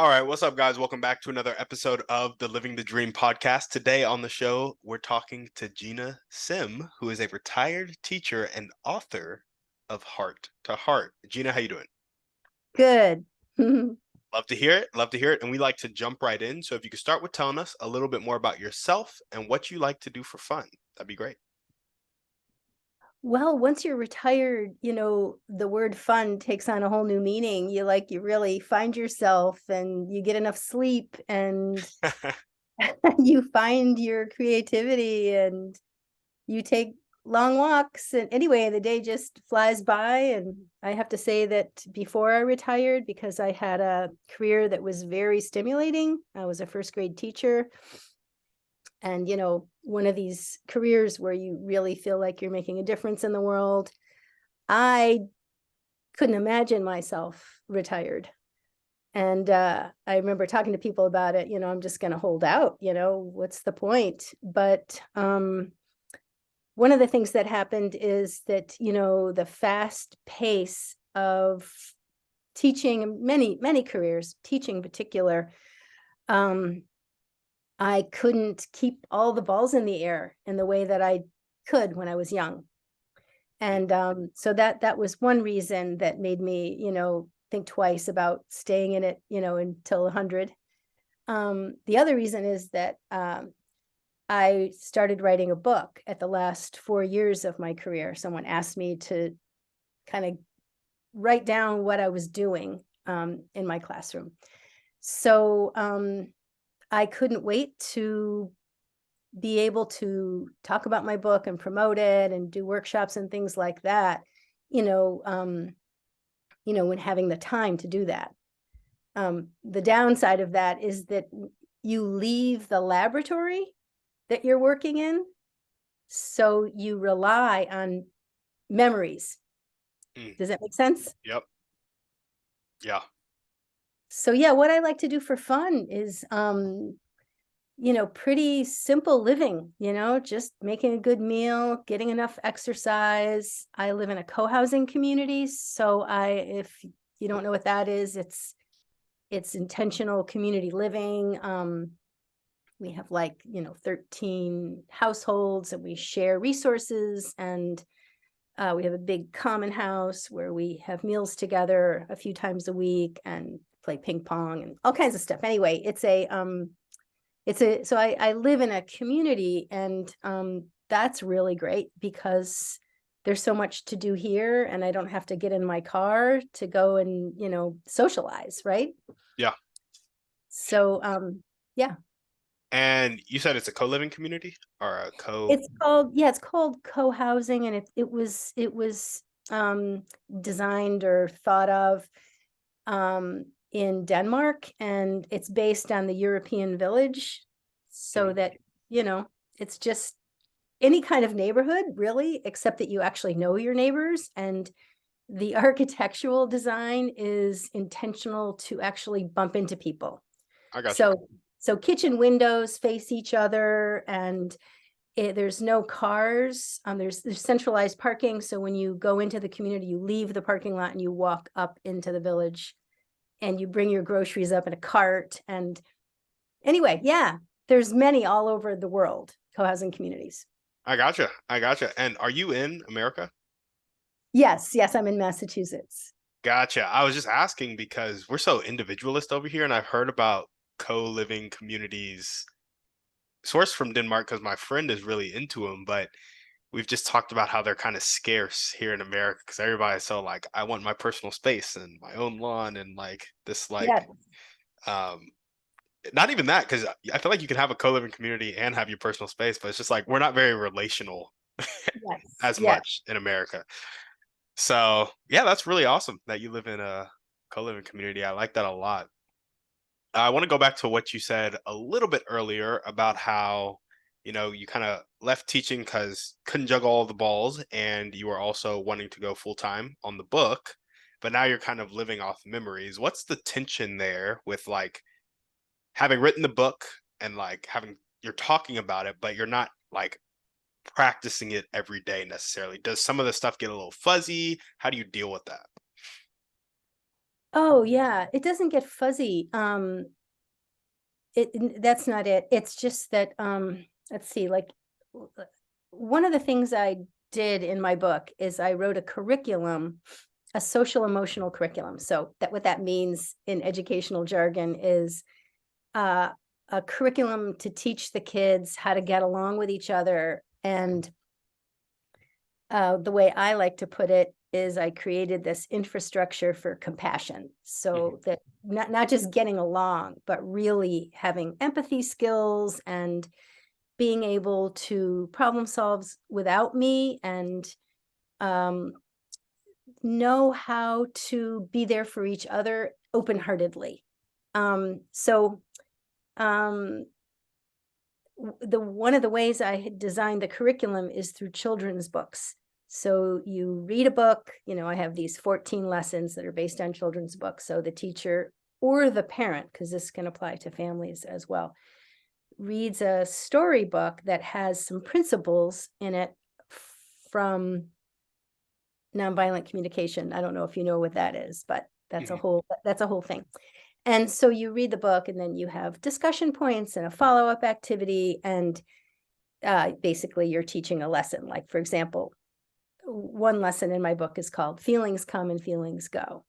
All right, what's up, guys? Welcome back to another episode of the Living the Dream podcast. Today on the show, we're talking to Gina Simm, who is a retired teacher and author of Heart to Heart. Gina, how you doing? Good. Love to hear it. Love to hear it. And we like to jump right in. So if you could start with telling us a little bit more about yourself and what you like to do for fun, that'd be great. Well, once you're retired, the word fun takes on a whole new meaning. You really find yourself and you get enough sleep and you find your creativity and you take long walks. And anyway, the day just flies by. And I have to say that before I retired, because I had a career that was very stimulating, I was a first grade teacher. And one of these careers where you really feel like you're making a difference in the world. I couldn't imagine myself retired. And I remember talking to people about it. I'm just going to hold out. What's the point? But one of the things that happened is that the fast pace of teaching, many careers, teaching in particular, I couldn't keep all the balls in the air in the way that I could when I was young. And so that was one reason that made me, think twice about staying in it, until 100. The other reason is that I started writing a book at the last 4 years of my career. Someone asked me to kind of write down what I was doing in my classroom. So I couldn't wait to be able to talk about my book and promote it and do workshops and things like that, when having the time to do that. The downside of that is that you leave the laboratory that you're working in, so you rely on memories. Does that make sense? Yep. Yeah. So yeah, what I like to do for fun is pretty simple living, just making a good meal, getting enough exercise. I live in a co-housing community. So if you don't know what that is, it's intentional community living. We have 13 households and we share resources, and we have a big common house where we have meals together a few times a week and play ping pong and all kinds of stuff. Anyway, so I live in a community, and that's really great because there's so much to do here and I don't have to get in my car to go and, socialize, right? Yeah. So yeah. And you said it's a co-living community or a co. It's called co-housing, and it was designed or thought of in Denmark, and it's based on the European village, so that, it's just any kind of neighborhood, really, except that you actually know your neighbors. And the architectural design is intentional to actually bump into people. I got you. So kitchen windows face each other, and there's no cars. There's centralized parking. So when you go into the community, you leave the parking lot and you walk up into the village, and you bring your groceries up in a cart. And anyway, yeah, there's many all over the world, co-housing communities. I gotcha. I gotcha. And are you in America? Yes, I'm in Massachusetts. Gotcha. I was just asking because we're so individualist over here, and I've heard about co-living communities sourced from Denmark because my friend is really into them, but we've just talked about how they're kind of scarce here in America because everybody's so like, I want my personal space and my own lawn and like this Yeah. um not even that, because I feel like you can have a co-living community and have your personal space, but it's just like we're not very relational Yes. as Yeah. much in America. So yeah, that's really awesome that you live in a co-living community. I like that a lot. I want to go back to what you said a little bit earlier about how, you kind of left teaching because couldn't juggle all the balls, and you were also wanting to go full time on the book, but now you're kind of living off memories. What's the tension there with like having written the book and like having you're talking about it, but you're not like practicing it every day necessarily? Does some of the stuff get a little fuzzy? How do you deal with that? Oh yeah, it doesn't get fuzzy. That's not it. It's just that let's see, like one of the things I did in my book is I wrote a curriculum, a social emotional curriculum. So that what that means in educational jargon is uh, a curriculum to teach the kids how to get along with each other. And the way I like to put it is I created this infrastructure for compassion. Mhm. So that not just getting along, but really having empathy skills and being able to problem solve without me and um, know how to be there for each other open-heartedly. So um, the one of the ways I had designed the curriculum is through children's books. So you read a book, I have these 14 lessons that are based on children's books. So the teacher or the parent, because this can apply to families as well, reads a storybook that has some principles in it from nonviolent communication. I don't know if you know what that is, but Mhm. that's a whole thing. And so you read the book and then you have discussion points and a follow-up activity, and basically you're teaching a lesson. Like, for example, one lesson in my book is called Feelings Come and Feelings Go.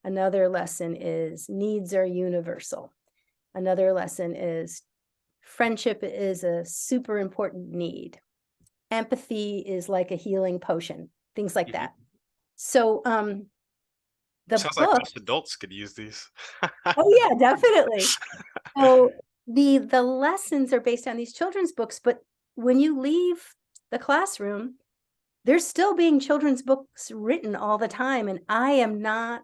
Another lesson is Needs Are Universal. Another lesson is Friendship is a super important need. Empathy is like a healing potion, things like Mhm. that. So the Sounds like book, most adults could use these. oh yeah, definitely. So the lessons are based on these children's books, but when you leave the classroom, there's still being children's books written all the time, and I am not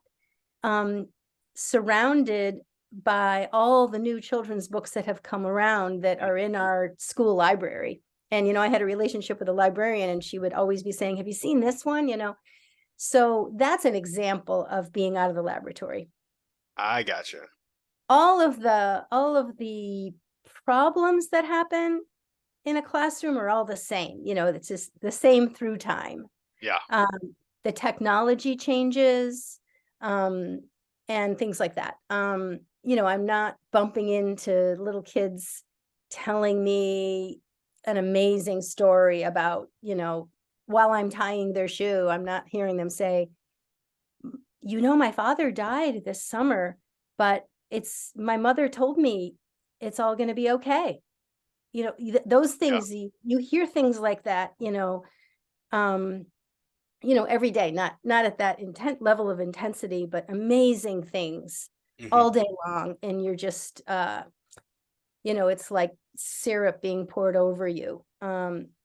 um, surrounded by all the new children's books that have come around that Mm. are in our school library. And I had a relationship with a librarian, and she would always be saying, "Have you seen this one?" So that's an example of being out of the laboratory. I gotcha. All of the problems that happen in a classroom are all the same. It's just the same through time. Yeah. Um, the technology changes, and things like that. I'm not bumping into little kids telling me an amazing story about, while I'm tying their shoe, I'm not hearing them say, my father died this summer, but it's my mother told me it's all going to be okay. Those Yeah. things, you hear things like that, um, every day, not at that intent level of intensity, but amazing things Mhm. all day long. And you're just, it's like syrup being poured over you.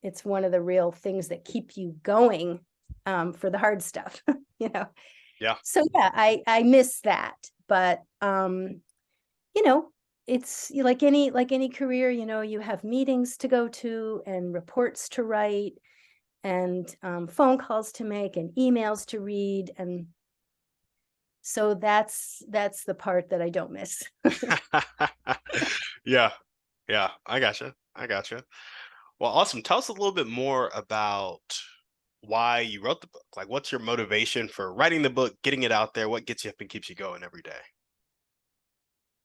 It's one of the real things that keep you going, for the hard stuff, you know? Yeah. So yeah, I miss that, but, you know, it's like any career, you have meetings to go to and reports to write and phone calls to make and emails to read, and so that's the part that I don't miss. Yeah. Yeah. I gotcha. I gotcha. Well, awesome. Tell us a little bit more about why you wrote the book. Like, what's your motivation for writing the book, getting it out there? What gets you up and keeps you going every day?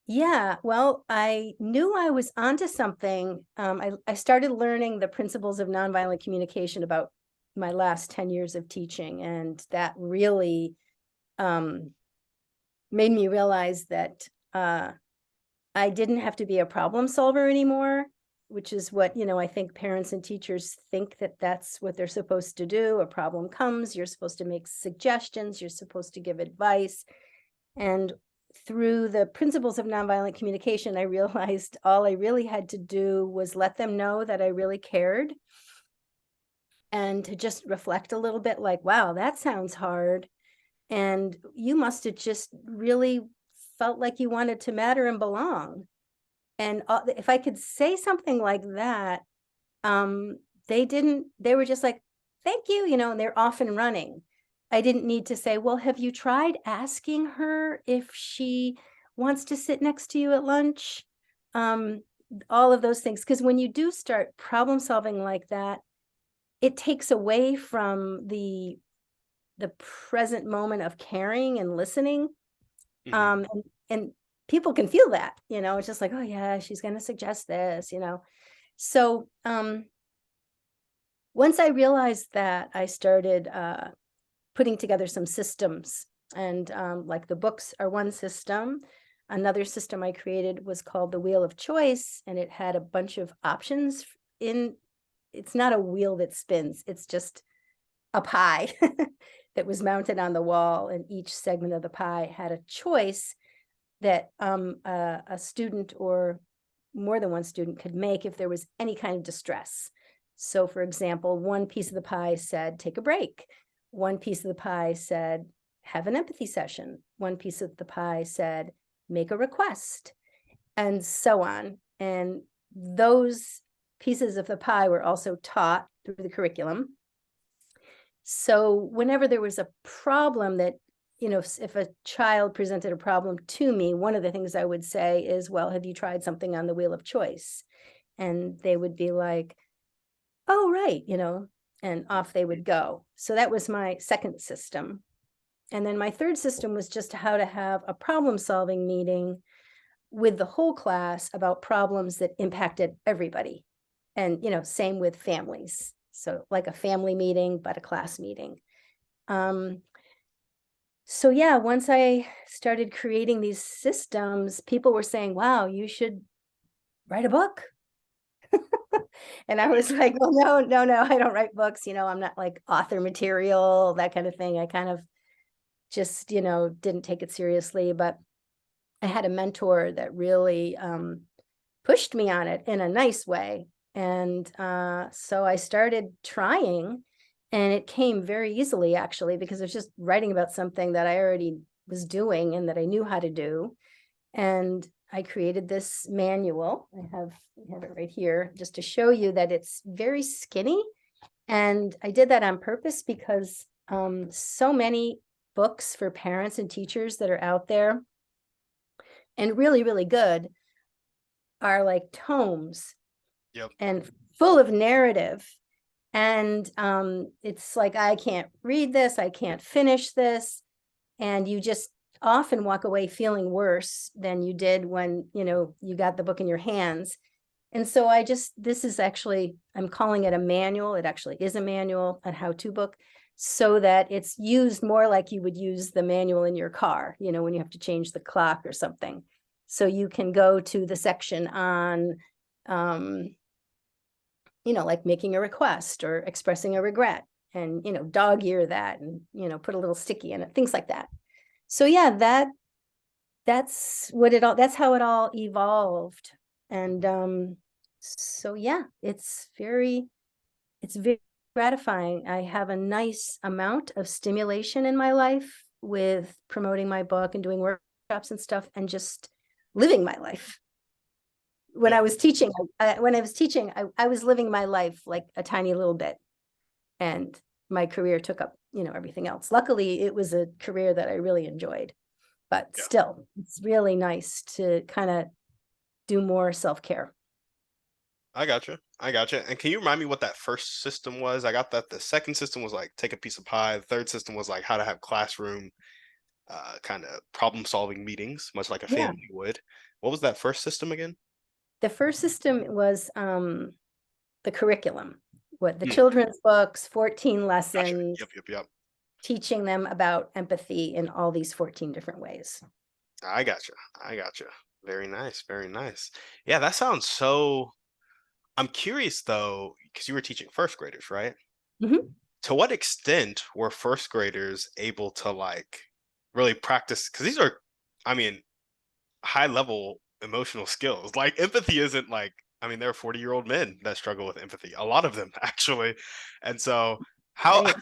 Yeah, well, I knew I was onto something. I started learning the principles of nonviolent communication about my last 10 years of teaching, and that really um, made me realize that I didn't have to be a problem solver anymore, which is what, I think parents and teachers think that that's what they're supposed to do. A problem comes, you're supposed to make suggestions, you're supposed to give advice. And through the principles of nonviolent communication, I realized all I really had to do was let them know that I really cared and to just reflect a little bit like, wow, that sounds hard. And you must have just really felt like you wanted to matter and belong. And if I could say something like that, um, they were just like, thank you, and they're off and running. I didn't need to say, well, have you tried asking her if she wants to sit next to you at lunch? Um, all of those things. Because when you do start problem solving like that, it takes away from the present moment of caring and listening. Hmm. And people can feel that, it's just like, oh yeah, she's going to suggest this, So once I realized that, I started putting together some systems. And like the books are one system. Another system I created was called the Wheel of Choice, and it had a bunch of options in. It's not a wheel that spins, it's just a pie that was mounted on the wall, and each segment of the pie had a choice that a student or more than one student could make if there was any kind of distress. So, for example, one piece of the pie said, take a break. One piece of the pie said, have an empathy session. One piece of the pie said, make a request, and so on. And those pieces of the pie were also taught through the curriculum. So whenever there was a problem that, if a child presented a problem to me, one of the things I would say is, well, have you tried something on the Wheel of Choice? And they would be like, oh, right, and off they would go. So that was my second system. And then my third system was just how to have a problem solving meeting with the whole class about problems that impacted everybody. And, same with families. So like a family meeting, but a class meeting. So yeah, once I started creating these systems, people were saying, wow, you should write a book. And I was like, well, no, no, no, I don't write books. I'm not like author material, that kind of thing. I kind of just, didn't take it seriously. But I had a mentor that really pushed me on it in a nice way. And so I started trying, and it came very easily, actually, because I was just writing about something that I already was doing and that I knew how to do. And I created this manual. I have it right here just to show you that it's very skinny. And I did that on purpose because so many books for parents and teachers that are out there and really, really good are like tomes Yep. and full of narrative. And it's like, I can't read this, I can't finish this. And you just often walk away feeling worse than you did when, you got the book in your hands. And so this is actually, I'm calling it a manual. It actually is a manual, a how-to book, so that it's used more like you would use the manual in your car, when you have to change the clock or something. So you can go to the section on, like making a request or expressing a regret, and, dog ear that, and, put a little sticky in it, things like that. So yeah, that's how it all evolved. And so yeah, it's very gratifying. I have a nice amount of stimulation in my life with promoting my book and doing workshops and stuff, and just living my life. When Yep. I was teaching, I was living my life like a tiny little bit, and my career took up, everything else. Luckily, it was a career that I really enjoyed, but Yeah. still, it's really nice to kind of do more self-care. I gotcha. I gotcha. And can you remind me what that first system was? I got that the second system was like take a piece of pie. The third system was like how to have classroom kind of problem solving meetings, much like a Yeah. family would. What was that first system again? The first system was the curriculum, what the Hmm, children's books, 14 gotcha. lessons, Yep, yep, yep. teaching them about empathy in all these 14 different ways. I gotcha. I gotcha. Very nice. Very nice. Yeah, that sounds so. I'm curious though, because you were teaching first graders, right? Mhm. To what extent were first graders able to like really practice? Because these are, I mean, high level emotional skills. Like empathy isn't like, I mean, there are 40-year-old men that struggle with empathy, a lot of them actually. And so, how Right.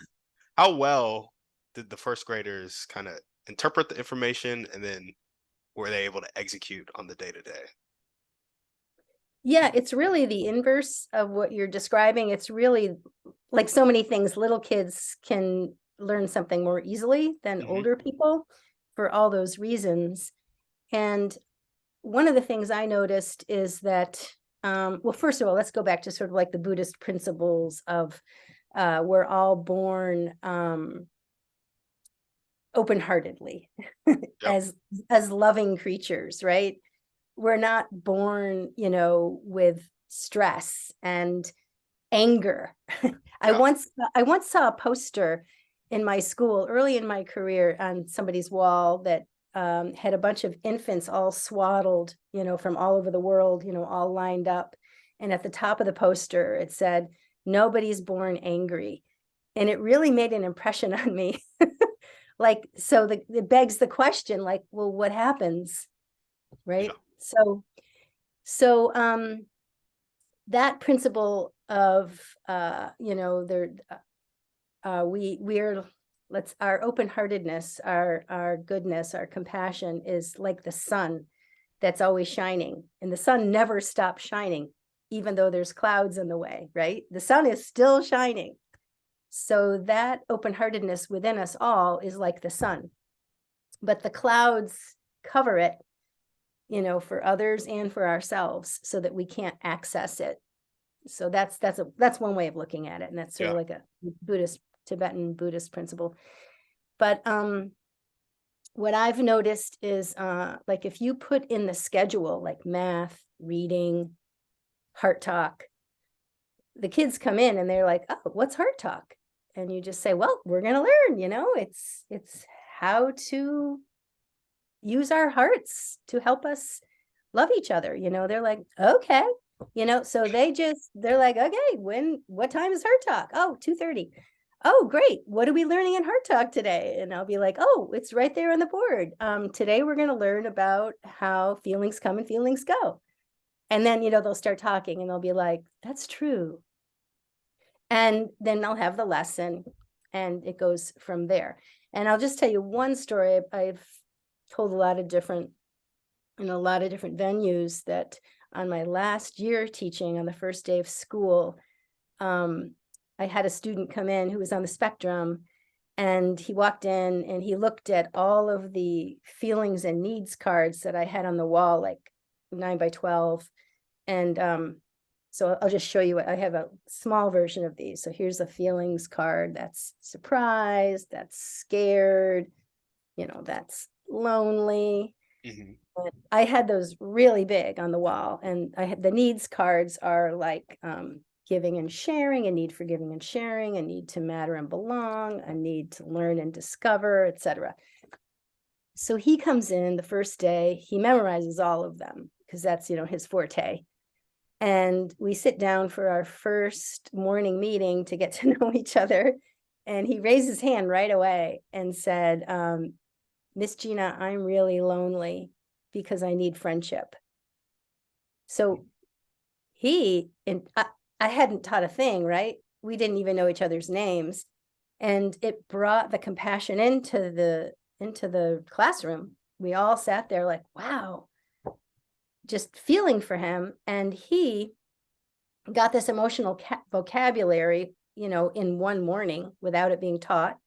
how well did the first graders kind of interpret the information, and then were they able to execute on the day to day? Yeah, it's really the inverse of what you're describing. It's really like so many things, little kids can learn something more easily than Hmm. older people for all those reasons. And one of the things I noticed is that, well, first of all, let's go back to sort of like the Buddhist principles of we're all born open-heartedly Yep. as loving creatures, right? We're not born, with stress and anger. I Yeah. once I once saw a poster in my school early in my career on somebody's wall that had a bunch of infants all swaddled, from all over the world, all lined up. And at the top of the poster, it said, "Nobody's born angry." And it really made an impression on me. Like, so it begs the question, like, well, what happens, Yeah. right? So that principle of there we're let's our open-heartedness, our goodness, our compassion is like the sun that's always shining, and the sun never stops shining even though there's clouds in the way, right? The sun is still shining. So that open-heartedness within us all is like the sun, but the clouds cover it, for others and for ourselves, so that we can't access it. So that's one way of looking at it, and that's sort Yeah. of like a Tibetan Buddhist principle. But what I've noticed is like if you put in the schedule like math, reading, heart talk, the kids come in and they're like, "Oh, what's heart talk?" And you just say, "Well, we're going to learn, it's how to use our hearts to help us love each other." They're like, "Okay." So they're like, "Okay, what time is heart talk?" "Oh, 2:30." "Oh, great. What are we learning in heart talk today?" And I'll be like, "Oh, it's right there on the board. Today we're going to learn about how feelings come and feelings go." And then, they'll start talking and they'll be like, "That's true." And then I'll have the lesson and it goes from there. And I'll just tell you one story I've told in a lot of different venues, that on my last year teaching on the first day of school, um, I had a student come in who was on the spectrum, and he walked in and he looked at all of the feelings and needs cards that I had on the wall, like 9 by 12. And so I'll just show you what I have, a small version of these. So here's a feelings card. That's surprised, that's scared, that's lonely. Hmm. I had those really big on the wall, and I had the needs cards are like giving and sharing, a need for giving and sharing, a need to matter and belong, a need to learn and discover, etc. So he comes in the first day, he memorizes all of them because that's, his forte. And we sit down for our first morning meeting to get to know each other. And he raised his hand right away and said, "Miss Gina, I'm really lonely because I need friendship." So I hadn't taught a thing, right? We didn't even know each other's names. And it brought the compassion into the classroom. We all sat there like, wow, just feeling for him. And he got this emotional vocabulary, in one morning without it being taught,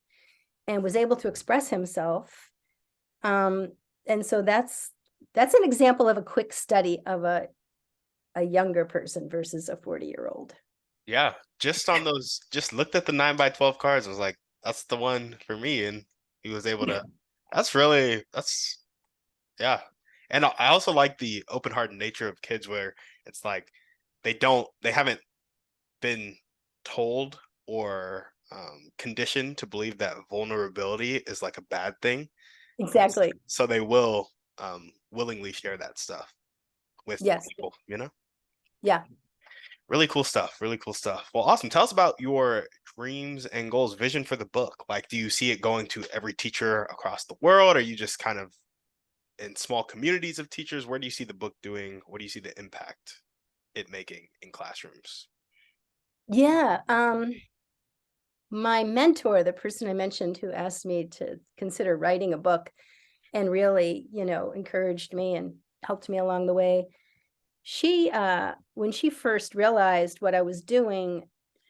and was able to express himself. Um, and so that's an example of a quick study of a younger person versus a 40-year-old. Yeah. Just on those, just looked at the 9 by 12 cards. I was like, that's the one for me. And he was able to, that's, yeah. And I also like the open-hearted nature of kids where it's like they haven't been told or conditioned to believe that vulnerability is like a bad thing. Exactly. So they will willingly share that stuff with Yes. people, you know? Yeah. Really cool stuff. Really cool stuff. Well, awesome. Tell us about your dreams and goals, vision for the book. Like, do you see it going to every teacher across the world? Are you just kind of in small communities of teachers? Where do you see the book doing? What do you see the impact it making in classrooms? Yeah. My mentor, the person I mentioned who asked me to consider writing a book and really, encouraged me and helped me along the way, she when she first realized what I was doing,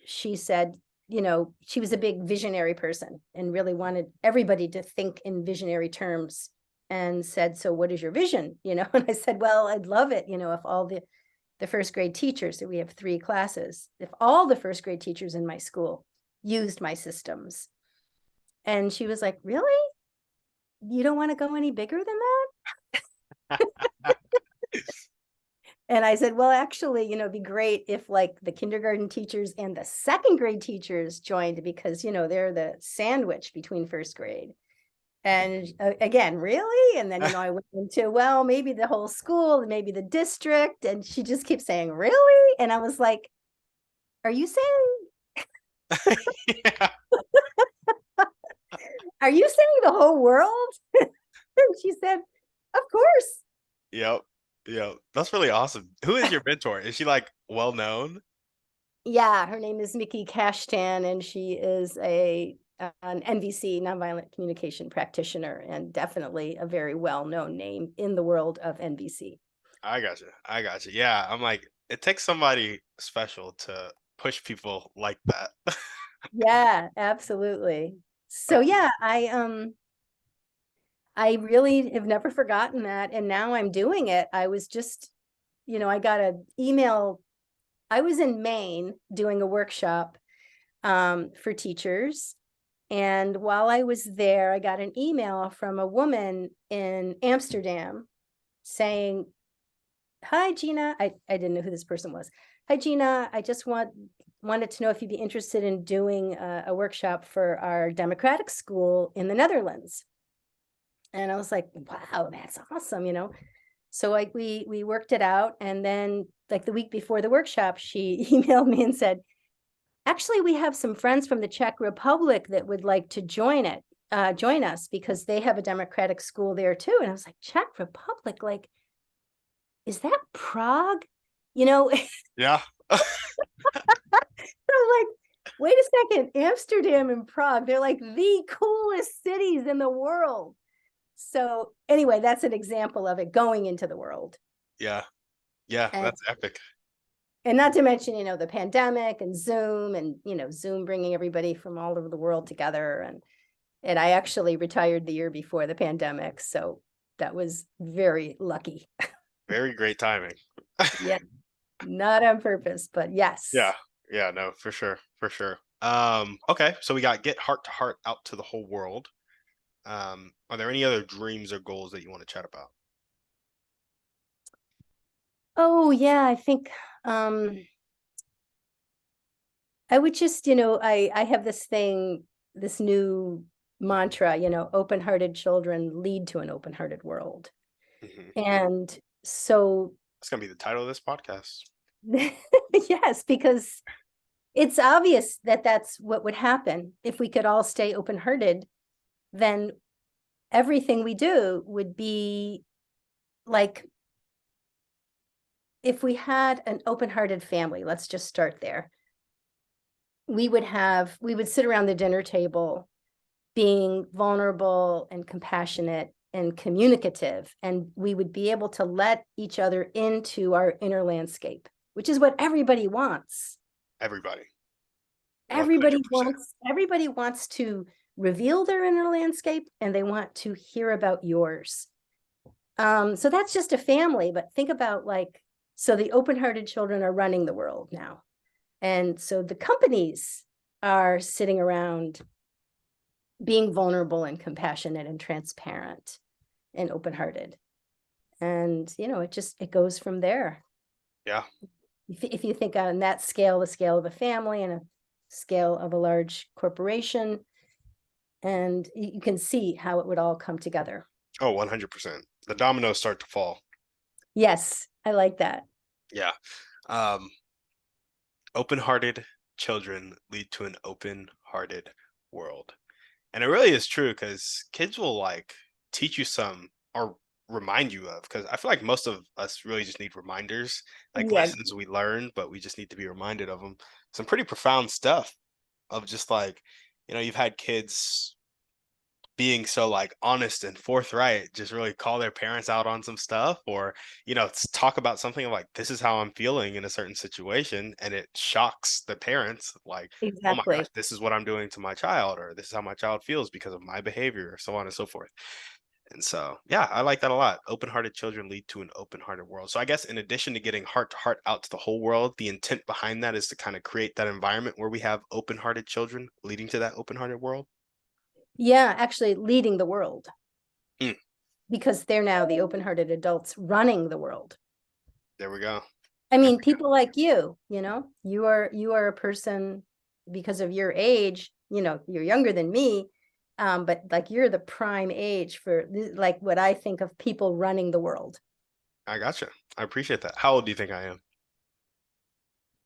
she said, she was a big visionary person and really wanted everybody to think in visionary terms, and said, "So what is your vision?" And I said, "Well, I'd love it, if all the first grade teachers, so we have 3 classes, if all the first grade teachers in my school used my systems." And she was like, "Really?" you don't want to go any bigger than that? And I said, well, actually, it'd be great if like the kindergarten teachers and the second grade teachers joined because, they're the sandwich between first grade. And again, really? And then, I went into, well, maybe the whole school, maybe the district. And she just keeps saying, really? And I was like, are you saying, Yeah. are you saying the whole world? And she said, of course. Yep. Yep. That's really awesome. Who is your mentor? Is she like well known? Yeah, her name is Mickey Kashtan, and she is an NVC, nonviolent communication practitioner, and definitely a very well-known name in the world of NVC. I gotcha. I gotcha. Yeah. I'm like, it takes somebody special to push people like that. Yeah, absolutely. So yeah, I really have never forgotten that, and now I'm doing it. I was just, I got an email. I was in Maine doing a workshop for teachers. And while I was there, I got an email from a woman in Amsterdam saying, hi, Gina. I didn't know who this person was. Hi, Gina. I just wanted to know if you'd be interested in doing a workshop for our democratic school in the Netherlands. And I was like, wow, that's awesome. So like we worked it out. And then like the week before the workshop, she emailed me and said, actually, we have some friends from the Czech Republic that would like to join us because they have a democratic school there too. And I was like, Czech Republic, like, is that Prague? So Yeah. I'm like, wait a second, Amsterdam and Prague, they're like the coolest cities in the world. So anyway, that's an example of it going into the world. Yeah. Yeah. And That's epic. and not to mention, the pandemic and Zoom and, Zoom bringing everybody from all over the world together. And I actually retired the year before the pandemic. So that was very lucky. Very great timing. Yeah, not on purpose, but Yeah. yes. Yeah. No, for sure. For sure. Okay. So we got get heart to heart out to the whole world. Are there any other dreams or goals that you want to chat about? Oh, yeah, I think I would just, I have this thing, this new mantra, open-hearted children lead to an open-hearted world. Hmm. And so, That's gonna be the title of this podcast. yes, because it's obvious that that's what would happen if we could all stay open-hearted, then everything we do would be like if we had an open-hearted family, let's just start there. We would sit around the dinner table being vulnerable and compassionate and communicative, and we would be able to let each other into our inner landscape, which is what everybody wants. Everybody. everybody 100%. wants everybody wants to reveal their inner landscape, and they want to hear about yours. So that's just a family, but think about like, so the open-hearted children are running the world now, and so the companies are sitting around being vulnerable and compassionate and transparent and open-hearted, and it goes from there. Yeah. If you think on that scale, the scale of a family and a scale of a large corporation, and you can see how it would all come together. Oh, 100%. The dominoes start to fall. Yes, I like that. Yeah. Um, Open-hearted children lead to an open-hearted world. And it really is true because kids will like teach you some or remind you of, because I feel like most of us really just need reminders, like Yeah, lessons we learned, but we just need to be reminded of them. Some pretty profound stuff of just like, you've had kids being so like honest and forthright, just really call their parents out on some stuff, or talk about something like, this is how I'm feeling in a certain situation, and it shocks the parents, like, oh my gosh, exactly. this is what I'm doing to my child, or this is how my child feels because of my behavior, or so on and so forth. And so yeah, I like that a lot. Open-hearted children lead to an open-hearted world. So I guess in addition to getting heart to heart out to the whole world, the intent behind that is to kind of create that environment where we have open-hearted children leading to that open-hearted world. Yeah, actually leading the world. Mm, because they're now the open-hearted adults running the world. there we go. I There mean, we people like you know, you are a person because of your age, you know, you're younger than me, but like you're the prime age for like what I think of people running the world. I gotcha. I appreciate that. How old do you think I am?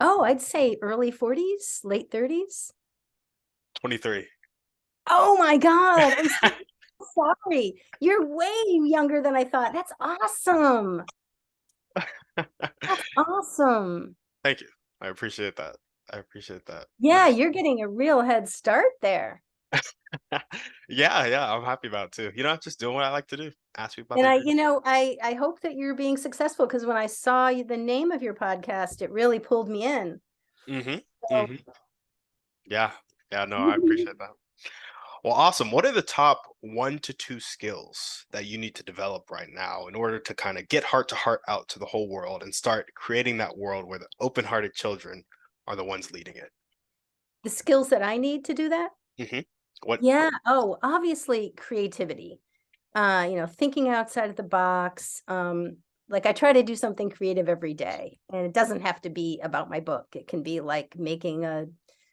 Oh, I'd say early 40s, late 30s. 23. Oh my God, I'm so sorry. You're way younger than I thought. That's awesome. That's awesome. Thank you. I appreciate that. I appreciate that. Yeah, you're getting a real head start there. Yeah, yeah, I'm happy about it too. You know, just doing what I like to do. Ask me about And their I, dreams. you know, I hope that you're being successful because when I saw the name of your podcast, it really pulled me in. Mm-hmm. So, Mm-hmm. Yeah. Yeah, no, I appreciate that. Well, awesome. What are the top 1 to 2 skills that you need to develop right now in order to kind of get heart to heart out to the whole world and start creating that world where the open-hearted children are the ones leading it? the skills that I need to do that. Hmm. What? Yeah. Oh, obviously creativity. You know, thinking outside of the box. Like I try to do something creative every day, and it doesn't have to be about my book. It can be like making a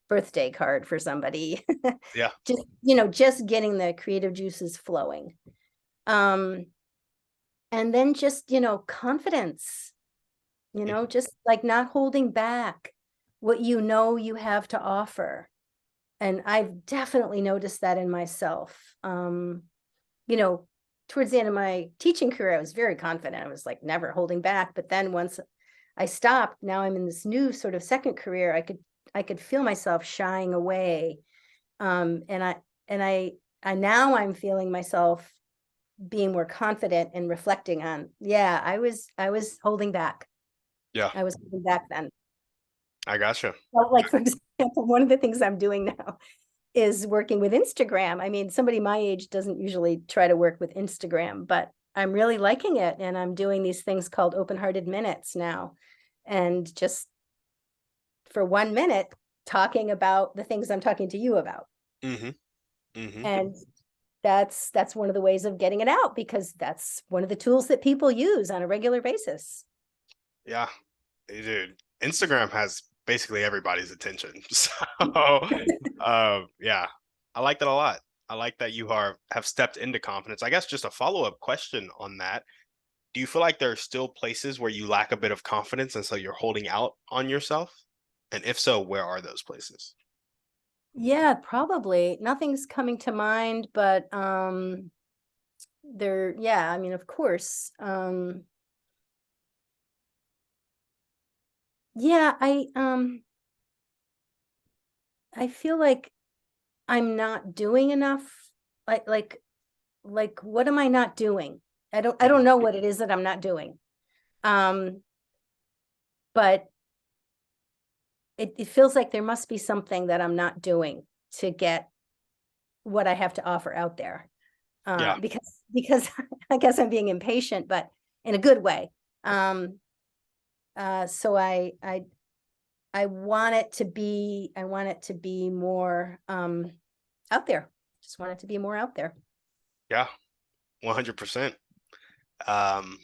birthday card for somebody. Yeah. Just, you know, just getting the creative juices flowing. Um, and then just, you know, confidence, you know, Mhm. just like not holding back what you know you have to offer. And I've definitely noticed that in myself. You know, towards the end of my teaching career, I was very confident. I was like never holding back. But then once I stopped, now I'm in this new sort of second career. I could feel myself shying away. And I now I'm feeling myself being more confident and reflecting on, yeah, I was holding back. Yeah, I was holding back then. I gotcha. Well, like for example, one of the things I'm doing now is working with Instagram. I mean, somebody my age doesn't usually try to work with Instagram, but I'm really liking it. And I'm doing these things called open-hearted minutes now. And just for 1 minute, talking about the things I'm talking to you about. Hmm. Hmm. And that's one of the ways of getting it out because that's one of the tools that people use on a regular basis. Yeah, dude. Instagram has basically everybody's attention. So, yeah, I like that a lot. I like that you have stepped into confidence. I guess just a follow-up question on that. Do you feel like there are still places where you lack a bit of confidence and so you're holding out on yourself? And if so, where are those places? Yeah, probably. Nothing's coming to mind, but there, yeah, I mean, of course. Yeah, I feel like I'm not doing enough. Like like like what am I not doing? I don't Mhm. know what it is that I'm not doing. Um, but it feels like there must be something that I'm not doing to get what I have to offer out there. Yeah, Because I guess I'm being impatient, but in a good way. Um, so I want it to be more out there. Just want it to be more out there. yeah, 100%. Um,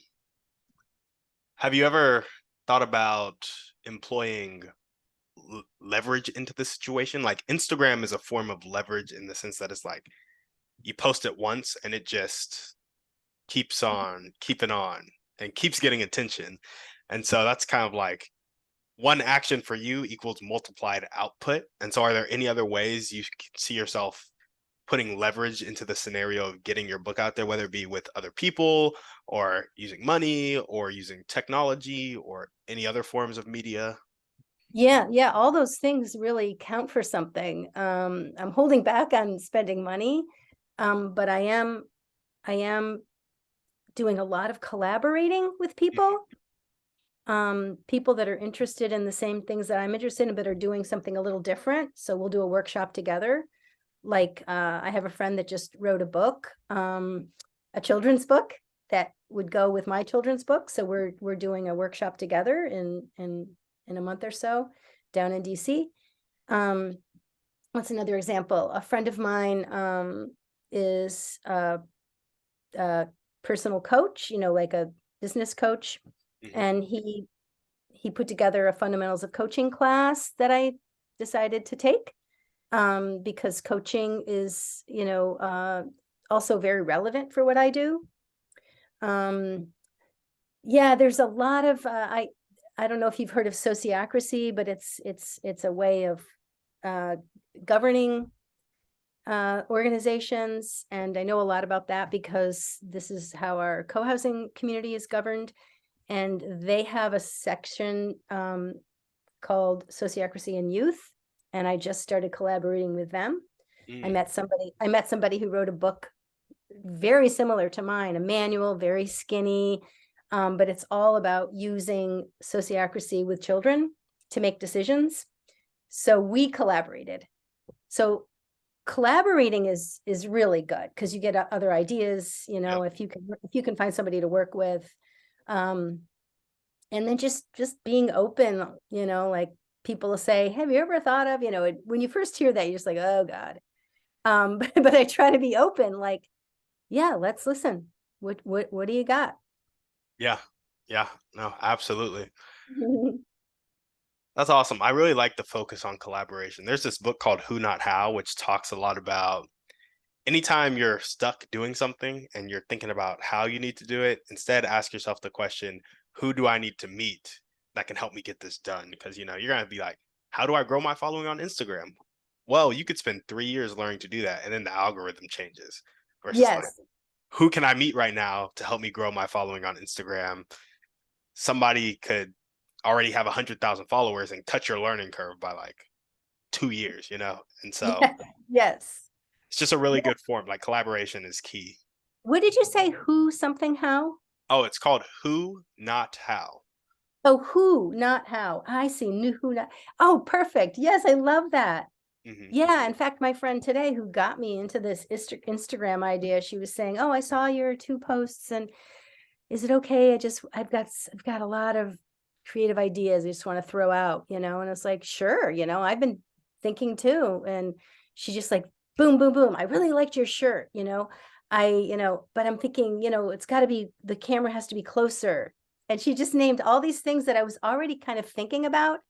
have you ever thought about employing leverage into the situation? Like Instagram is a form of leverage in the sense that it's like you post it once and it just keeps on keeping on and keeps getting attention. And so that's kind of like one action for you equals multiplied output. And so are there any other ways you see yourself putting leverage into the scenario of getting your book out there, whether it be with other people or using money or using technology or any other forms of media? Yeah, yeah, all those things really count for something. I'm holding back on spending money, but I am doing a lot of collaborating with people, people that are interested in the same things that I'm interested in, but are doing something a little different. So we'll do a workshop together. Like I have a friend that just wrote a book, a children's book that would go with my children's book. So we're doing a workshop together in a month or so down in DC. Um, what's another example? A friend of mine is personal coach, like a business coach. Hmm. And he put together a fundamentals of coaching class that I decided to take, because coaching is, also very relevant for what I do. Um, yeah, there's a lot of I don't know if you've heard of sociocracy, but it's a way of uh, governing organizations, and I know a lot about that because this is how our co-housing community is governed, and they have a section called Sociocracy in Youth, and I just started collaborating with them. Mm. I met somebody who wrote a book very similar to mine, a manual, very skinny, but it's all about using sociocracy with children to make decisions. So we collaborated. So collaborating is really good because you get other ideas, Yep. if you can find somebody to work with. Um, and then just being open, like people will say, have you ever thought of, when you first hear that, you're just like, oh God. But I try to be open, like, yeah, let's listen. What do you got? Yeah. Yeah. No, absolutely. That's awesome. I really like the focus on collaboration. There's this book called Who Not How, which talks a lot about anytime you're stuck doing something and you're thinking about how you need to do it, instead ask yourself the question, who do I need to meet that can help me get this done? Because you're gonna be like, how do I grow my following on Instagram? Well, you could spend 3 years learning to do that, and then the algorithm changes. Versus like, Yes. who can I meet right now to help me grow my following on Instagram? Somebody could already have 100,000 followers and cut your learning curve by like 2 years. And so Yes. Yes. it's just a really good form. Like collaboration is key. What did you say? Who something how? Oh, it's called Who Not How. Oh, who, not how. I see. New who, not. Oh, perfect. Yes, I love that. Hmm. Yeah. In fact, my friend today who got me into this Instagram idea, she was saying, "Oh, I saw your two posts, and is it okay? I've got a lot of creative ideas I just want to throw out, And it's like, sure, I've been thinking too. And she just like, boom, boom, boom. I really liked your shirt, but I'm thinking, it's got to be, the camera has to be closer. And she just named all these things that I was already kind of thinking about.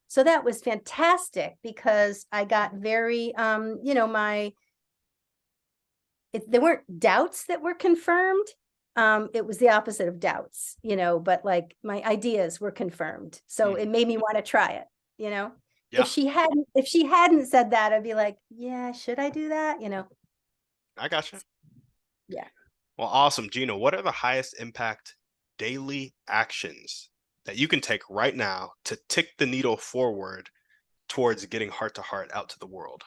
So that was fantastic because I got very, there weren't doubts that were confirmed. It was the opposite of doubts, but like my ideas were confirmed. So it Hmm. made me want to try it. Yeah, If she hadn't said that, I'd be like, yeah, should I do that? I gotcha. Yeah. Well, awesome. Gina, what are the highest impact daily actions that you can take right now to tick the needle forward towards getting heart to heart out to the world?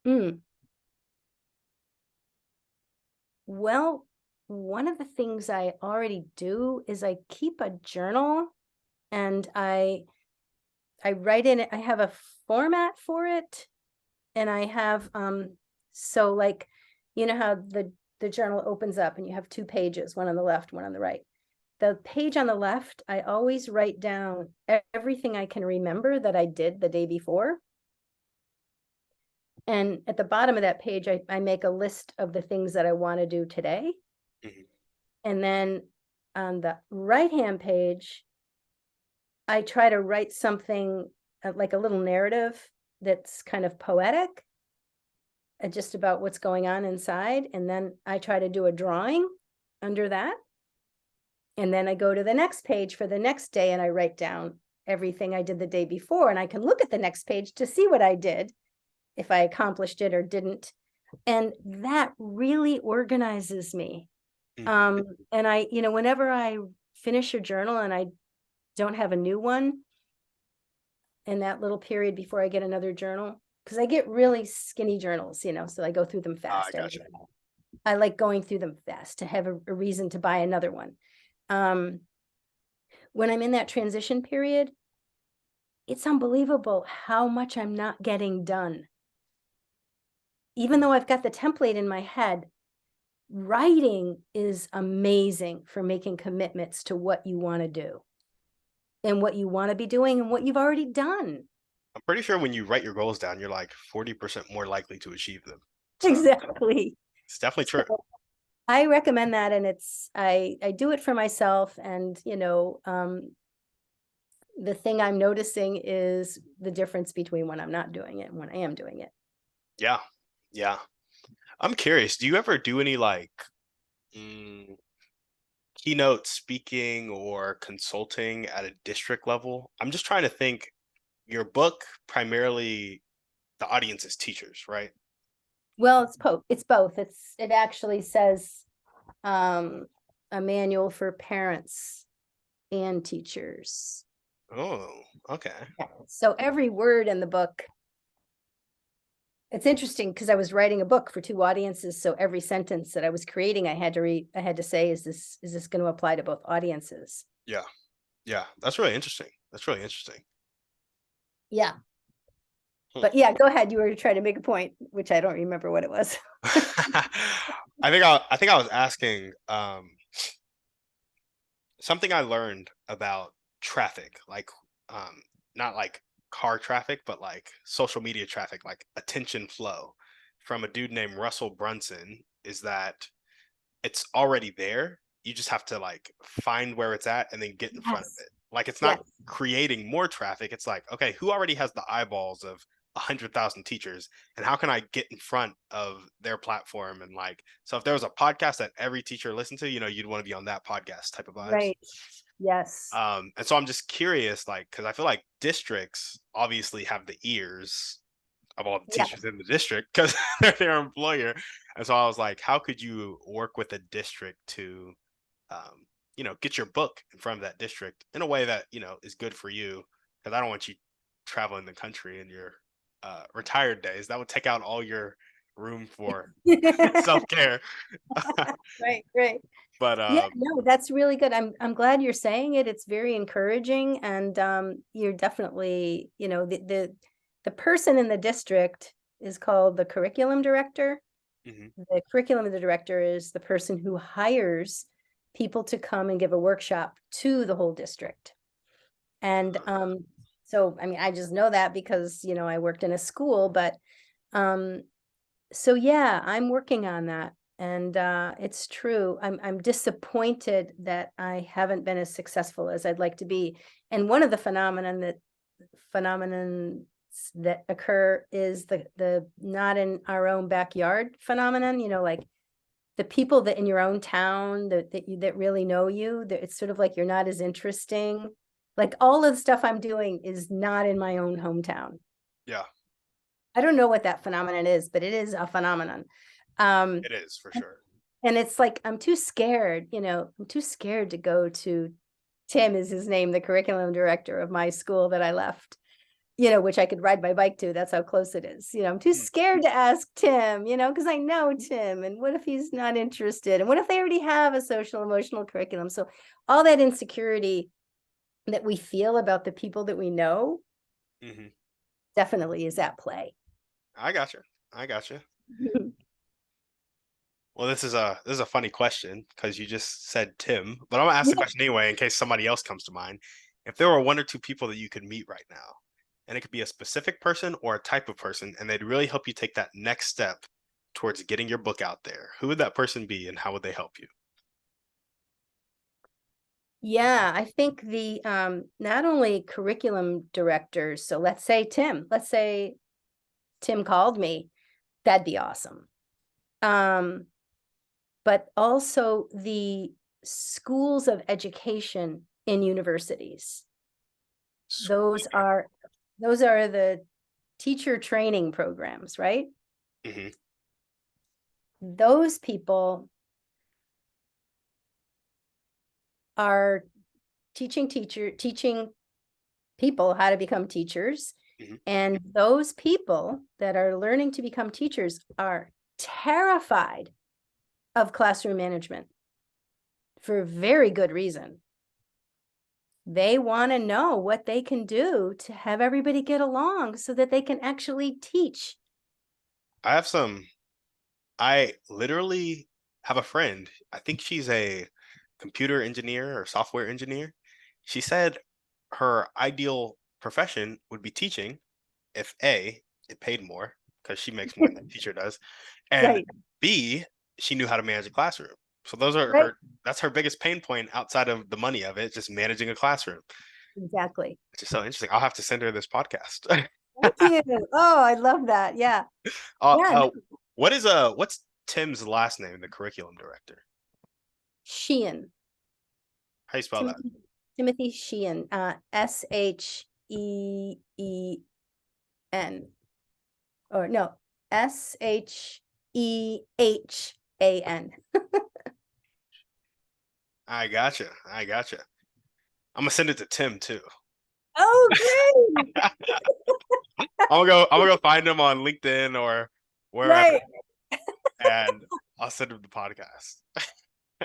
Mm. Well, one of the things I already do is I keep a journal, and I write in it. I have a format for it, and I have so like, how the journal opens up and you have two pages, one on the left, one on the right. The page on the left, I always write down everything I can remember that I did the day before. And at the bottom of that page, I make a list of the things that I want to do today. Mhm. And then on the right hand page, I try to write something like a little narrative that's kind of poetic, just about what's going on inside. And then I try to do a drawing under that. And then I go to the next page for the next day and I write down everything I did the day before. And I can look at the next page to see what I did, if I accomplished it or didn't. And that really organizes me. Mhm. And whenever I finish a journal and I don't have a new one in that little period before I get another journal, because I get really skinny journals, so I go through them I fast. gotcha. I like going through them fast to have a reason to buy another one. Um, when I'm in that transition period, it's unbelievable how much I'm not getting done. Even though I've got the template in my head, writing is amazing for making commitments to what you want to do and what you want to be doing and what you've already done. I'm pretty sure when you write your goals down, you're like 40% more likely to achieve them. So Exactly. It's definitely So true. I recommend that, and I do it for myself, and the thing I'm noticing is the difference between when I'm not doing it and when I am doing it. Yeah. Yeah. I'm curious, do you ever do any like mm, keynote speaking or consulting at a district level? I'm just trying to think. Your book primarily the audience is teachers, right? Well, it's both. It actually says um, a manual for parents and teachers. Oh, okay. Yeah. So every word in the book, it's interesting because I was writing a book for two audiences. So every sentence that I was creating, I had to say, is this going to apply to both audiences? Yeah. Yeah. That's really interesting. That's really interesting. Yeah. Hmm. But yeah, go ahead. You were trying to make a point, which I don't remember what it was. I think I was asking something I learned about traffic, like not like car traffic, but like social media traffic, like attention flow from a dude named Russell Brunson is that it's already there. You just have to like find where it's at and then get in front of Yes. it. Like it's not Yes. creating more traffic. It's like, okay, who already has the eyeballs of 100,000 teachers, and how can I get in front of their platform? And like, so if there was a podcast that every teacher listened to, you'd want to be on that podcast type of vibes. Right. Yes. And so I'm just curious, like, because I feel like districts obviously have the ears of all the Yeah. teachers in the district because they're their employer. And so I was like, how could you work with a district to, um, get your book in front of that district in a way that, is good for you? Because I don't want you traveling the country in your retired days. That would take out all your room for self care. Right, right. but Yeah, no, that's really good. I'm glad you're saying it. It's very encouraging, and you're definitely, the person in the district is called the curriculum director. mhm. The curriculum director is the person who hires people to come and give a workshop to the whole district. And so I mean, I just know that because, I worked in a school, but um so yeah, I'm working on that. And it's true. I'm disappointed that I haven't been as successful as I'd like to be. And one of the phenomenons that occur is the not in our own backyard phenomenon, like the people that in your own town that really know you, that it's sort of like you're not as interesting. Like all of the stuff I'm doing is not in my own hometown. Yeah, I don't know what that phenomenon is, but it is a phenomenon. Um, it is for sure. and it's like I'm too scared, I'm too scared to go to Tim is his name, the curriculum director of my school that I left, which I could ride my bike to. That's how close it is. I'm too Mm, scared to ask Tim, because I know Tim. And what if he's not interested? And what if they already have a social emotional curriculum? So all that insecurity that we feel about the people that we know mhm. definitely is at play. I got you. I got you. Well, this is a funny question because you just said Tim, but I'm gonna ask the Yeah. question anyway in case somebody else comes to mind. If there were one or two people that you could meet right now, and it could be a specific person or a type of person, and they'd really help you take that next step towards getting your book out there, who would that person be and how would they help you? Yeah, I think the not only curriculum directors, so let's say Tim called me, that'd be awesome. Um, but also the schools of education in universities. Schools. Those are those are the teacher training programs, right? Hmm. Those people are teaching people how to become teachers. Hmm. And those people that are learning to become teachers are terrified of classroom management for very good reason. They want to know what they can do to have everybody get along so that they can actually teach. I have some. I literally have a friend. I think she's a computer engineer or software engineer. She said her ideal profession would be teaching if A, it paid more because she makes more than a teacher does, and Right. B, she knew how to manage a classroom. So those are Right. her. That's her biggest pain point outside of the money of it, just managing a classroom. Exactly. Which is so interesting. I'll have to send her this podcast. Thank you. Oh, I love that. Yeah. uh, Yeah. uh, No, what's Tim's last name, the curriculum director? Sheehan. How you spell that? Timothy Timothy Sheehan. Sheen. Or no, Shehan. I gotcha. I gotcha. I'm gonna send it to Tim too. Oh, great. I'm gonna go find him on LinkedIn or wherever, Right. and I'll send him the podcast.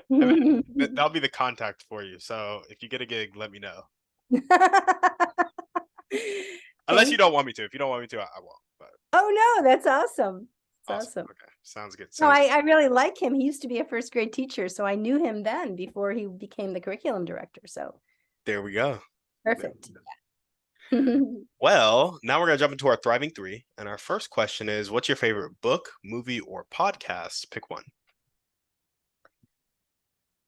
And then that'll be the contact for you. So if you get a gig, let me know. Unless you Thank don't want me to. If you don't want me to, I won't. But Oh no, that's awesome. That's awesome. awesome. Okay. Sounds good. No, Sounds good. I really like him. He used to be a first grade teacher, so I knew him then before he became the curriculum director. So There we go. There we perfect. go. Oh, Well, now we're gonna jump into our thriving three, and our first question is: what's your favorite book, movie, or podcast? Pick one.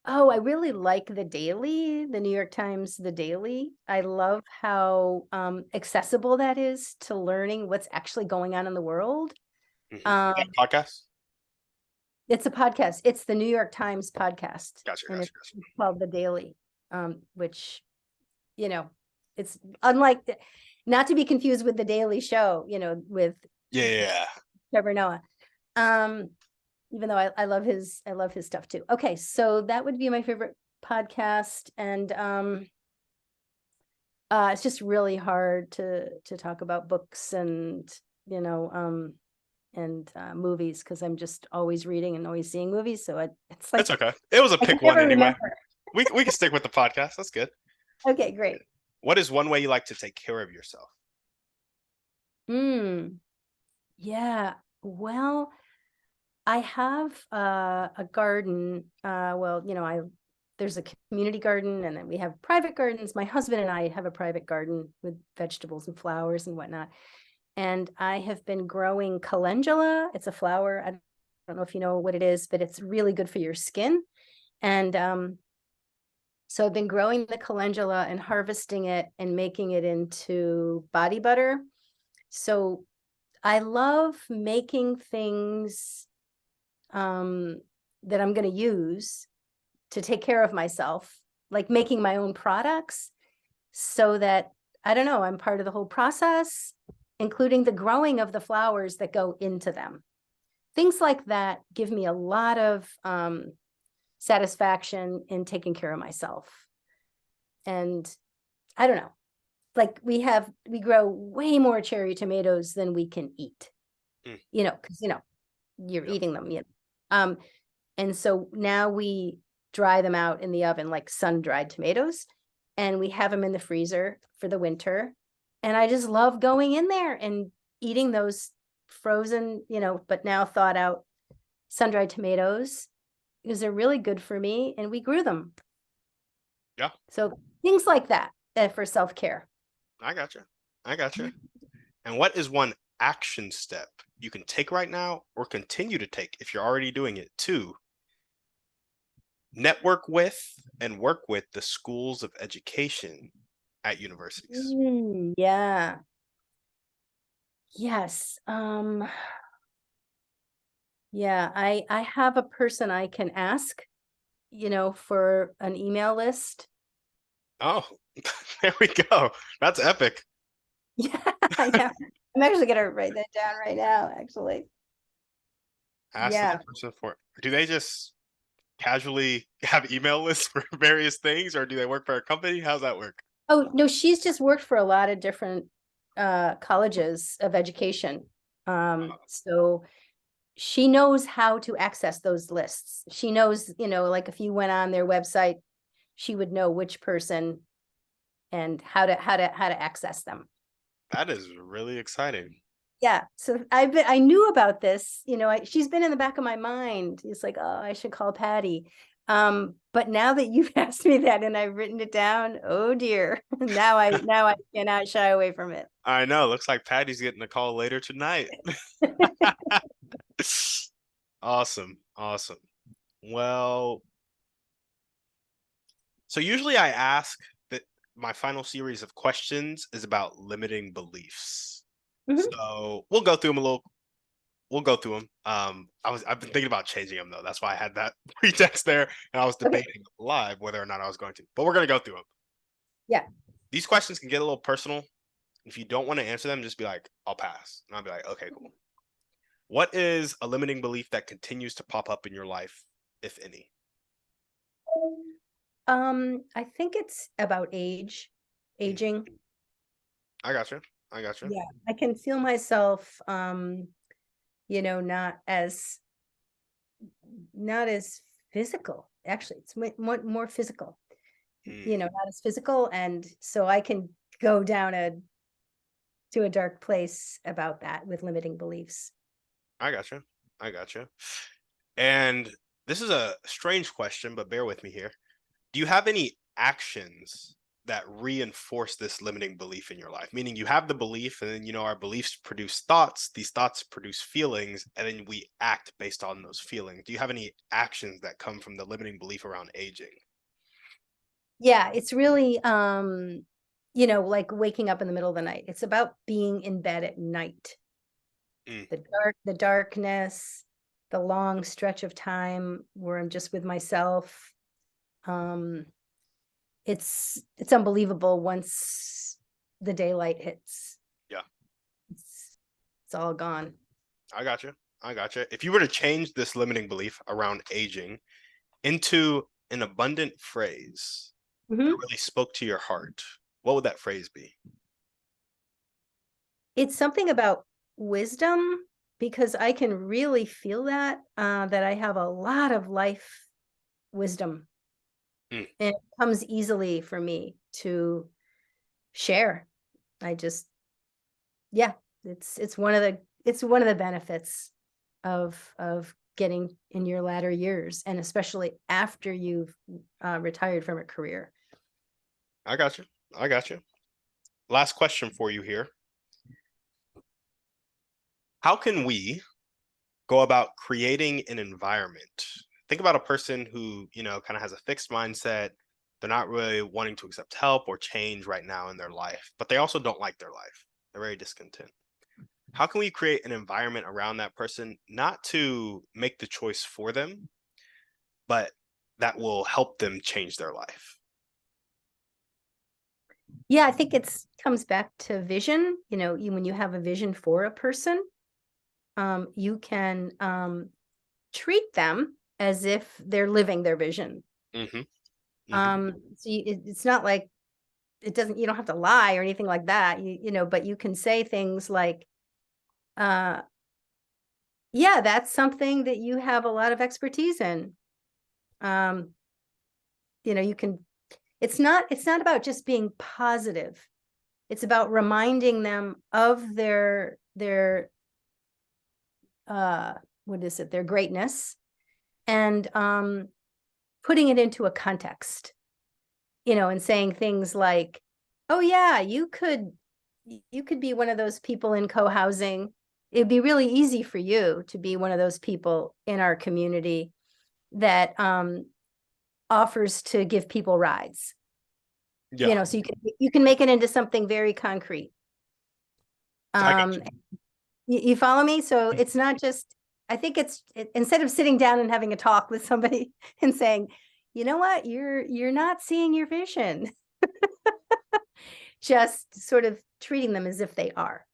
I really like the Daily, the New York Times, the Daily. I love how accessible that is to learning what's actually going on in the world. Is that a podcast? It's a podcast. It's the New York Times podcast, Gotcha. and Gotcha. it's Gotcha. called The Daily, which, you know, it's unlike, not to be confused with The Daily Show, with Yeah. Trevor Noah. Um, Even though I love his stuff too. Okay, so that would be my favorite podcast, and it's just really hard to talk about books and movies because I'm just always reading and always seeing movies. So it's It's like okay. It was a I can pick one never anyway. remember. We can stick with the podcast. That's good. Okay, great. What is one way you like to take care of yourself? Yeah. Well, I have a garden. Well, there's a community garden, and then we have private gardens. My husband and I have a private garden with vegetables and flowers and whatnot. And I have been growing calendula. It's a flower. I don't know if you know what it is, but it's really good for your skin. And so I've been growing the calendula and harvesting it and making it into body butter. So I love making things that I'm going to use to take care of myself, like making my own products so that, I don't know, I'm part of the whole process, including the growing of the flowers that go into them. Things like that give me a lot of satisfaction in taking care of myself. And I don't know, like we grow way more cherry tomatoes than we can eat, Mm, because, you're yep. eating them, and so now we dry them out in the oven like sun-dried tomatoes, and we have them in the freezer for the winter. And I just love going in there and eating those frozen, but now thawed out sun-dried tomatoes because they're really good for me, and we grew them. Yeah. So things like that, for self-care. I gotcha. I gotcha. And what is one action step you can take right now or continue to take if you're already doing it to network with and work with the schools of education at universities? Yeah. Yes. Yeah, I have a person I can ask, for an email list. Oh, there we go. That's epic. Yeah, I know. I'm actually gonna write that down right now, actually. Ask Yeah. that person for. Do they just casually have email lists for various things, or do they work for a company? How's that work? Oh, no, she's just worked for a lot of different colleges of education. So she knows how to access those lists. She knows, like if you went on their website, she would know which person and how to access them. That is really exciting. Yeah, so I knew about this, she's been in the back of my mind. It's like, oh, I should call Patty. But now that you've asked me that and I've written it down, oh dear, now I cannot shy away from it. I know. Looks like Patty's getting a call later tonight. Awesome. Awesome. Well, so usually I ask that my final series of questions is about limiting beliefs. Mhm. So we'll go through them a little. We'll go through them. I've been thinking about changing them though. That's why I had that pretext there, and I was Okay. debating live whether or not I was going to. But we're gonna go through them. Yeah. These questions can get a little personal. If you don't want to answer them, just be like, "I'll pass," and I'll be like, "Okay, cool." What is a limiting belief that continues to pop up in your life, if any? I think it's about Mm, aging. I gotcha. I gotcha. Yeah. I can feel myself, not as physical. Actually, it's more physical, Mm, not as physical. And so I can go down to a dark place about that with limiting beliefs. I gotcha. I gotcha. And this is a strange question, but bear with me here. Do you have any actions that reinforce this limiting belief in your life? Meaning you have the belief, and then our beliefs produce thoughts, these thoughts produce feelings, and then we act based on those feelings. Do you have any actions that come from the limiting belief around aging? Yeah, it's really like waking up in the middle of the night. It's about being in bed at night. Mm, The darkness, the long stretch of time where I'm just with myself. Um, it's unbelievable once the daylight hits. yeah, It's it's all gone. I gotcha. I gotcha. If you were to change this limiting belief around aging into an abundant phrase that Mhm. really spoke to your heart, what would that phrase be? It's something about wisdom because I can really feel that I have a lot of life wisdom, Mm, and it comes easily for me to share. I just Yeah, it's one of the benefits of getting in your latter years, and especially after you've, retired from a career. I gotcha. I gotcha. Last question for you here. How can we go about creating an environment? Think about a person who, kind of has a fixed mindset. They're not really wanting to accept help or change right now in their life, but they also don't like their life. They're very discontent. How can we create an environment around that person, not to make the choice for them, but that will help them change their life? Yeah, I think it's comes back to vision. When you have a vision for a person, you can, treat them as if they're living their vision. Hmm. Hmm. So it's not like you don't have to lie or anything like that, but you can say things like, uh, "Yeah, that's something that you have a lot of expertise in." Um, you can it's not about just being positive. It's about reminding them of their uh what is it? Their greatness, and putting it into a context, and saying things like, "Oh yeah, you could be one of those people in co-housing. It'd be really easy for you to be one of those people in our community that offers to give people rides." Yeah, So you can make it into something very concrete. I got Um, you follow me? So you. it's not just, I think instead of sitting down and having a talk with somebody and saying, you know what, you're not seeing your vision, just sort of treating them as if they are.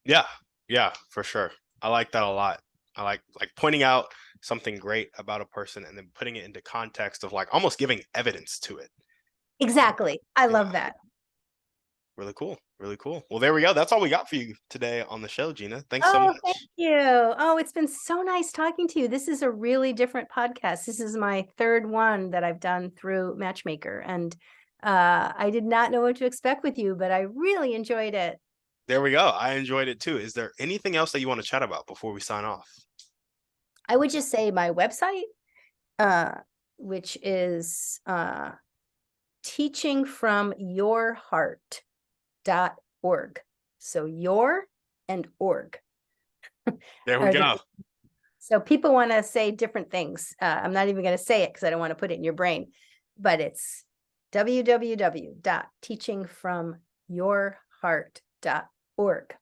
Yeah, yeah, for sure. I like that a lot. I like pointing out something great about a person and then putting it into context of like almost giving evidence to it. Exactly. I Yeah, love that. really cool. Really cool. Well, there we go. That's all we got for you today on the show, Gina. Thanks so Oh, thank much. you. Oh, it's been so nice talking to you. This is a really different podcast. This is my third one that I've done through Matchmaker, and I did not know what to expect with you, but I really enjoyed it. There we go. I enjoyed it too. Is there anything else that you want to chat about before we sign off? I would just say my website, uh, which is teachingfromyourheart.org. So your and org There we are the go. So people want to say different things. I'm not even going to say it because I don't want to put it in your brain, but it's www.teachingfromyourheart.org.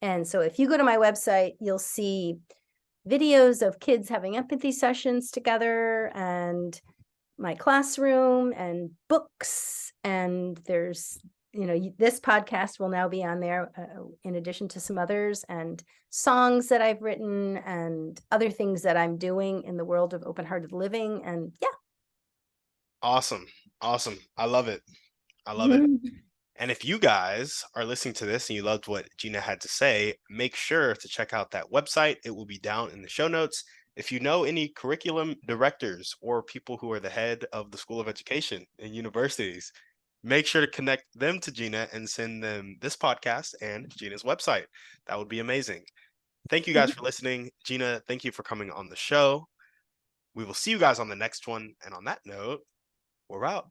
And so if you go to my website, you'll see videos of kids having empathy sessions together and my classroom and books. And there's, this podcast will now be on there in addition to some others, and songs that I've written and other things that I'm doing in the world of open-hearted living. And yeah. Awesome. Awesome. I love it. I love it. Mhm. And if you guys are listening to this and you loved what Gina had to say, make sure to check out that website. It will be down in the show notes. If you know any curriculum directors or people who are the head of the School of Education and universities, make sure to connect them to Gina and send them this podcast and Gina's website. That would be amazing. Thank you guys for listening. Gina, thank you for coming on the show. We will see you guys on the next one. And on that note, we're out.